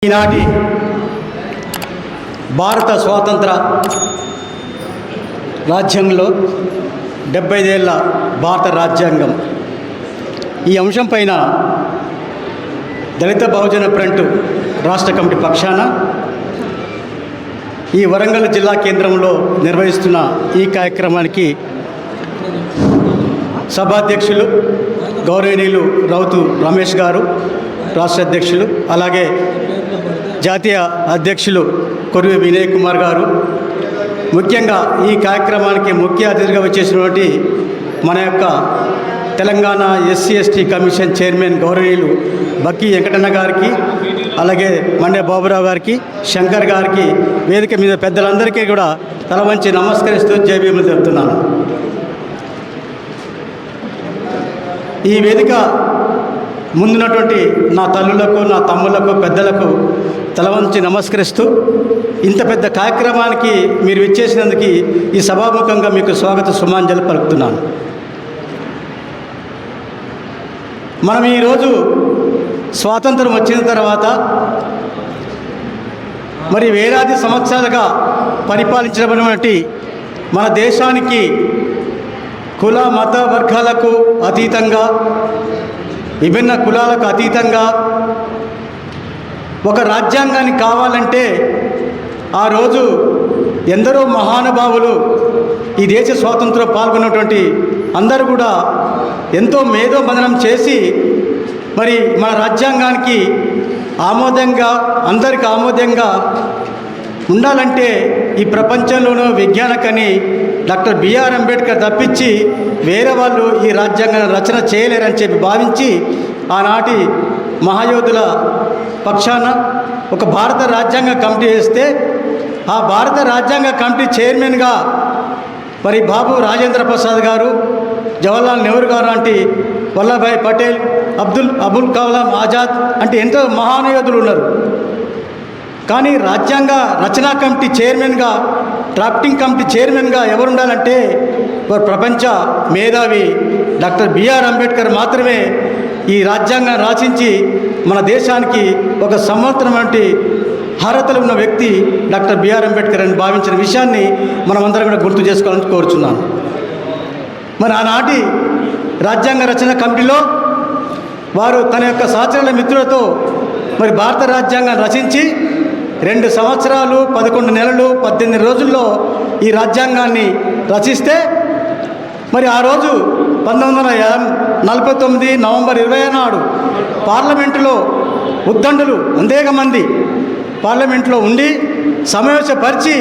ఈనాటి భారత స్వాతంత్ర రాజ్యాంగంలో 75 ఏళ్ల భారత రాజ్యాంగం ఈ అంశం పైన దళిత బహుజన ఫ్రంట్ రాష్ట్ర కమిటీ పక్షాన ఈ వరంగల్ జిల్లా కేంద్రంలో నిర్వహిస్తున్న ఈ కార్యక్రమానికి సభాధ్యక్షులు గౌరవనీయులు రౌతు రమేష్ గారు రాష్ట్ర అధ్యక్షులు, అలాగే జాతీయ అధ్యక్షులు కొరివి వినయ్ కుమార్ గారు, ముఖ్యంగా ఈ కార్యక్రమానికి ముఖ్య అతిథిగా వచ్చేసినటువంటి మన యొక్క తెలంగాణ ఎస్సీ/ఎస్టీ కమిషన్ చైర్మన్ గౌరవనీయులు బక్కి వెంకటన్న గారికి, అలాగే మండే బాబురావు గారికి, శంకర్ గారికి, వేదిక మీద పెద్దలందరికీ కూడా తల వంచి నమస్కరిస్తూ జై భీములు చెప్తున్నాను. ఈ వేదిక ముందున్నటువంటి నా తల్లులకు, నా తమ్ముళ్లకు, పెద్దలకు తల వంచి నమస్కరిస్తూ ఇంత పెద్ద కార్యక్రమానికి మీరు విచ్చేసినందుకు ఈ సభాముఖంగా మీకు స్వాగత సుమాంజలి పలుకుతున్నాను. మనం ఈరోజు స్వాతంత్రం వచ్చిన తర్వాత మరి వేలాది సంవత్సరాలుగా పరిపాలించబడినటువంటి మన దేశానికి కుల మత వర్గాలకు అతీతంగా, విభిన్న కులాలకు అతీతంగా ఒక రాజ్యాంగాన్ని కావాలంటే ఆ రోజు ఎందరో మహానుభావులు ఈ దేశ స్వాతంత్రంలో పాల్గొన్నటువంటి అందరూ కూడా ఎంతో మేధోమథనం చేసి మరి మన రాజ్యాంగానికి ఆమోదంగా, అందరికి ఆమోదంగా ఉండాలంటే ఈ ప్రపంచంలోనూ విజ్ఞానకని డాక్టర్ బిఆర్ అంబేద్కర్ తప్పించి వేరే వాళ్ళు ఈ రాజ్యాంగాన్ని రచన చేయలేరని చెప్పి భావించి ఆనాటి మహాయోధుల పక్షాన ఒక భారత రాజ్యాంగ కమిటీ వేస్తే ఆ భారత రాజ్యాంగ కమిటీ చైర్మన్గా మరి బాబు రాజేంద్ర ప్రసాద్ గారు, జవహర్లాల్ నెహ్రూ గారు లాంటి, వల్లభాయ్ పటేల్, అబుల్ కలాం ఆజాద్ అంటే ఎంతో మహానుయోధులు ఉన్నారు. కానీ రాజ్యాంగ రచనా కమిటీ చైర్మన్గా, డ్రాఫ్టింగ్ కమిటీ చైర్మన్గా ఎవరు ఉండాలంటే ప్రపంచ మేధావి డాక్టర్ బిఆర్ అంబేద్కర్ మాత్రమే ఈ రాజ్యాంగాన్ని రచించి మన దేశానికి ఒక సమర్థనమైన అర్హతలు ఉన్న వ్యక్తి డాక్టర్ బిఆర్ అంబేద్కర్ అని భావించిన విషయాన్ని మనమందరం కూడా గుర్తు చేసుకోవాలని కోరుచున్నాను. మరి ఆనాటి రాజ్యాంగ రచన కమిటీలో వారు తన యొక్క సహచరుల మిత్రులతో మరి భారత రాజ్యాంగాన్ని రచించి 2 సంవత్సరాలు 11 నెలలు 18 రోజుల్లో ఈ రాజ్యాంగాన్ని రచిస్తే మరి ఆ రోజు 1949 నవంబర్ 20 నాడు పార్లమెంటులో ఉద్దండులు వందేక మంది పార్లమెంట్లో ఉండి సమావేశపరిచి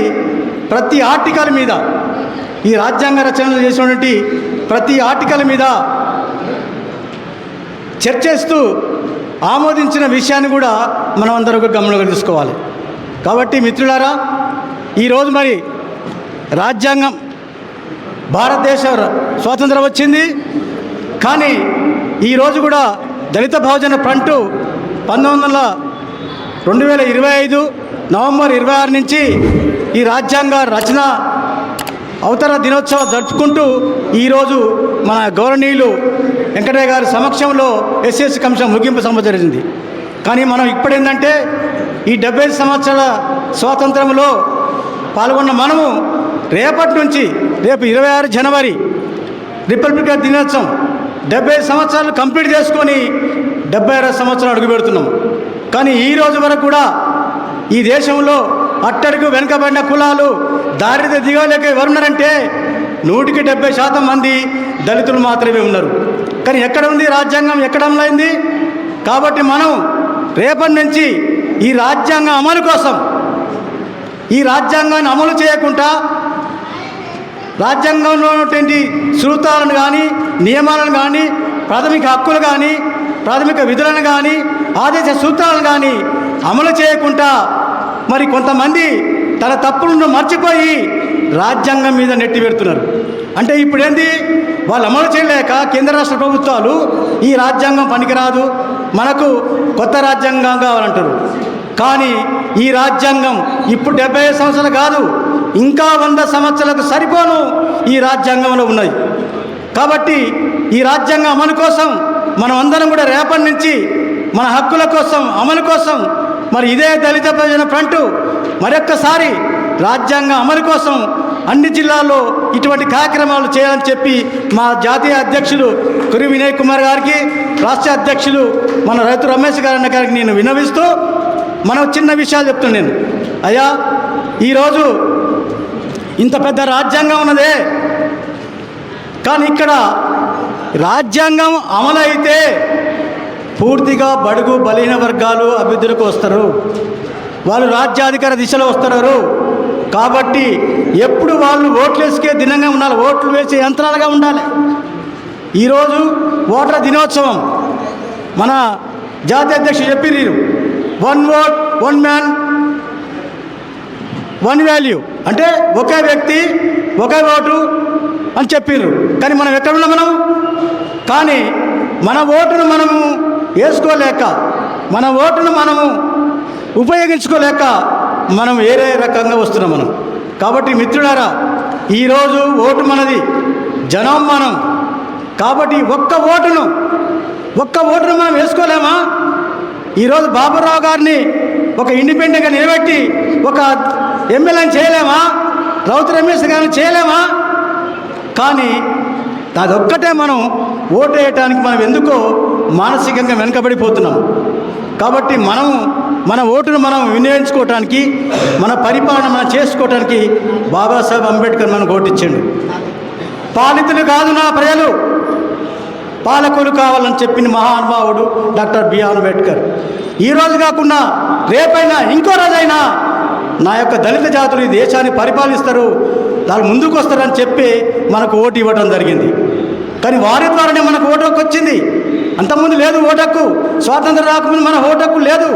ప్రతి ఆర్టికల్ మీద, ఈ రాజ్యాంగ రచనలు చేసినటువంటి ప్రతి ఆర్టికల్ మీద చర్చిస్తూ ఆమోదించిన విషయాన్ని కూడా మనం అందరూ గమనంలోకి తీసుకోవాలి. కాబట్టి మిత్రులారా, ఈరోజు మరి రాజ్యాంగం, భారతదేశ స్వాతంత్రం వచ్చింది. కానీ ఈరోజు కూడా దళిత బహుజన ఫ్రంట్ 2025 నవంబర్ 26 నుంచి ఈ రాజ్యాంగ రచన అవతరణ దినోత్సవం జరుపుకుంటూ ఈరోజు మన గౌరవనీయులు వెంకటయ్య గారి సమక్షంలో ఎస్సీ/ఎస్టీ కమిషన్ ముగింపు సభ జరిగింది. కానీ మనం ఇప్పుడేంటంటే ఈ 75 సంవత్సరాల స్వాతంత్రంలో పాల్గొన్న మనము రేపటి నుంచి, రేపు 26 జనవరి రిపబ్లిక్ దినోత్సవం 75 సంవత్సరాలు కంప్లీట్ చేసుకొని 76 సంవత్సరాలు అడుగు పెడుతున్నాం. కానీ ఈ రోజు వరకు కూడా ఈ దేశంలో అట్టడుగు వెనుకబడిన కులాలు, దారిద్ర్య దిగలేక ఎవరున్నారంటే 100కి 70% మంది దళితులు మాత్రమే ఉన్నారు. కానీ ఎక్కడ ఉంది రాజ్యాంగం, ఎక్కడ అమలైంది? కాబట్టి మనం రేపటి నుంచి ఈ రాజ్యాంగ అమలు కోసం, ఈ రాజ్యాంగాన్ని అమలు చేయకుండా రాజ్యాంగంలో ఉన్నటువంటి సూత్రాలను కానీ, నియమాలను కానీ, ప్రాథమిక హక్కులు కానీ, ప్రాథమిక విధులను కానీ, ఆదేశ సూత్రాలను కానీ అమలు చేయకుండా మరి కొంతమంది తన తప్పులను మర్చిపోయి రాజ్యాంగం మీద నెట్టి పెడుతున్నారు. అంటే ఇప్పుడు ఏంది, వాళ్ళు అమలు చేయలేక కేంద్ర రాష్ట్ర ప్రభుత్వాలు ఈ రాజ్యాంగం పనికిరాదు, మనకు కొత్త రాజ్యాంగం కావాలంటారు. కానీ ఈ రాజ్యాంగం ఇప్పుడు 75 సంవత్సరాలు కాదు, ఇంకా 100 సంవత్సరాలకు సరిపోను ఈ రాజ్యాంగంలో ఉన్నది. కాబట్టి ఈ రాజ్యాంగం అమలు కోసం మనం అందరం కూడా రేపటి నుంచి మన హక్కుల కోసం, అమలు కోసం మరి ఇదే దళిత ప్రయోజన ఫ్రంట్ మరొక్కసారి రాజ్యాంగ అమలు కోసం అన్ని జిల్లాల్లో ఇటువంటి కార్యక్రమాలు చేయాలని చెప్పి మా జాతీయ అధ్యక్షులు కురి వినయ్ కుమార్ గారికి, రాష్ట్ర అధ్యక్షులు మన రైతు రమేష్ గారికి నేను విన్నవిస్తూ మనం చిన్న విషయాలు చెప్తున్నాను. అయ్యా, ఈరోజు ఇంత పెద్ద రాజ్యాంగం ఉన్నదే, కానీ ఇక్కడ రాజ్యాంగం అమలైతే పూర్తిగా బడుగు బలహీన వర్గాలు అభివృద్ధిలోకి వస్తారు, వాళ్ళు రాజ్యాధికార దిశలో వస్తున్నారు. కాబట్టి ఎప్పుడు వాళ్ళు ఓట్లు వేసుకే దినంగా ఉండాలి, ఓట్లు వేసే యంత్రాలుగా ఉండాలి. ఈరోజు ఓటర్ల దినోత్సవం మన జాతీయ అధ్యక్షుడు చెప్పిర్రు, 1 vote 1 man 1 value, అంటే ఒకే వ్యక్తి ఒకే ఓటు అని చెప్పిర్రు. కానీ మనం ఎక్కడున్నాం మనం? కానీ మన ఓటును మనము వేసుకోలేక, మన ఓటును మనము ఉపయోగించుకోలేక మనం వేరే రకంగా వస్తున్నాం మనం. కాబట్టి మిత్రులారా, ఈరోజు ఓటు మనది, జనం మనం. కాబట్టి ఒక్క ఓటును మనం వేసుకోలేమా? ఈరోజు బాబురావు గారిని ఒక ఇండిపెండెంట్గా నిలబెట్టి ఒక ఎమ్మెల్యేని చేయలేమా? రౌతు రమేష్ గారిని చేయలేమా? కానీ అదొక్కటే మనం ఓటు వేయటానికి మనం ఎందుకో మానసికంగా వెనుకబడిపోతున్నాం. కాబట్టి మన ఓటును మనం వినియోగించుకోవటానికి, మన పరిపాలన మనం చేసుకోవటానికి బాబాసాహెబ్ అంబేద్కర్ మనకు ఓటిచ్చాడు. పాలితులు కాదు నా ప్రజలు, పాలకులు కావాలని చెప్పిన మహానుభావుడు డాక్టర్ బిఆర్ అంబేద్కర్. ఈరోజు కాకుండా రేపైనా ఇంకో రోజైనా నా యొక్క దళిత జాతులు ఈ దేశాన్ని పరిపాలిస్తారు, వాళ్ళు ముందుకు వస్తారని చెప్పి మనకు ఓటు ఇవ్వడం జరిగింది. కానీ వారి ద్వారానే మనకు ఓటు హక్కు వచ్చింది. అంతకుముందు లేదు ఓటు హక్కు. స్వాతంత్రం రాకముందు మన ఓటు హక్కు లేదు.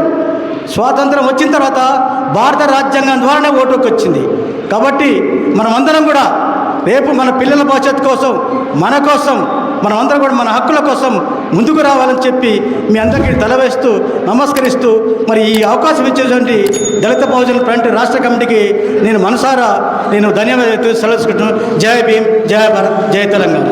స్వాతంత్రం వచ్చిన తర్వాత భారత రాజ్యాంగం ద్వారానే ఓటు హక్కు వచ్చింది. కాబట్టి మనమందరం కూడా రేపు మన పిల్లల భవిష్యత్తు కోసం, మన కోసం, మనమందరం కూడా మన హక్కుల కోసం ముందుకు రావాలని చెప్పి మీ అందరికీ తల వేస్తూ నమస్కరిస్తూ, మరి ఈ అవకాశం ఇచ్చేటువంటి దళిత బహుజన ఫ్రంట్ రాష్ట్ర కమిటీకి నేను మనసారా ధన్యవాదాలు సెలవుకుంటున్నాను. జై భీమ్, జై భారత్, జై తెలంగాణ.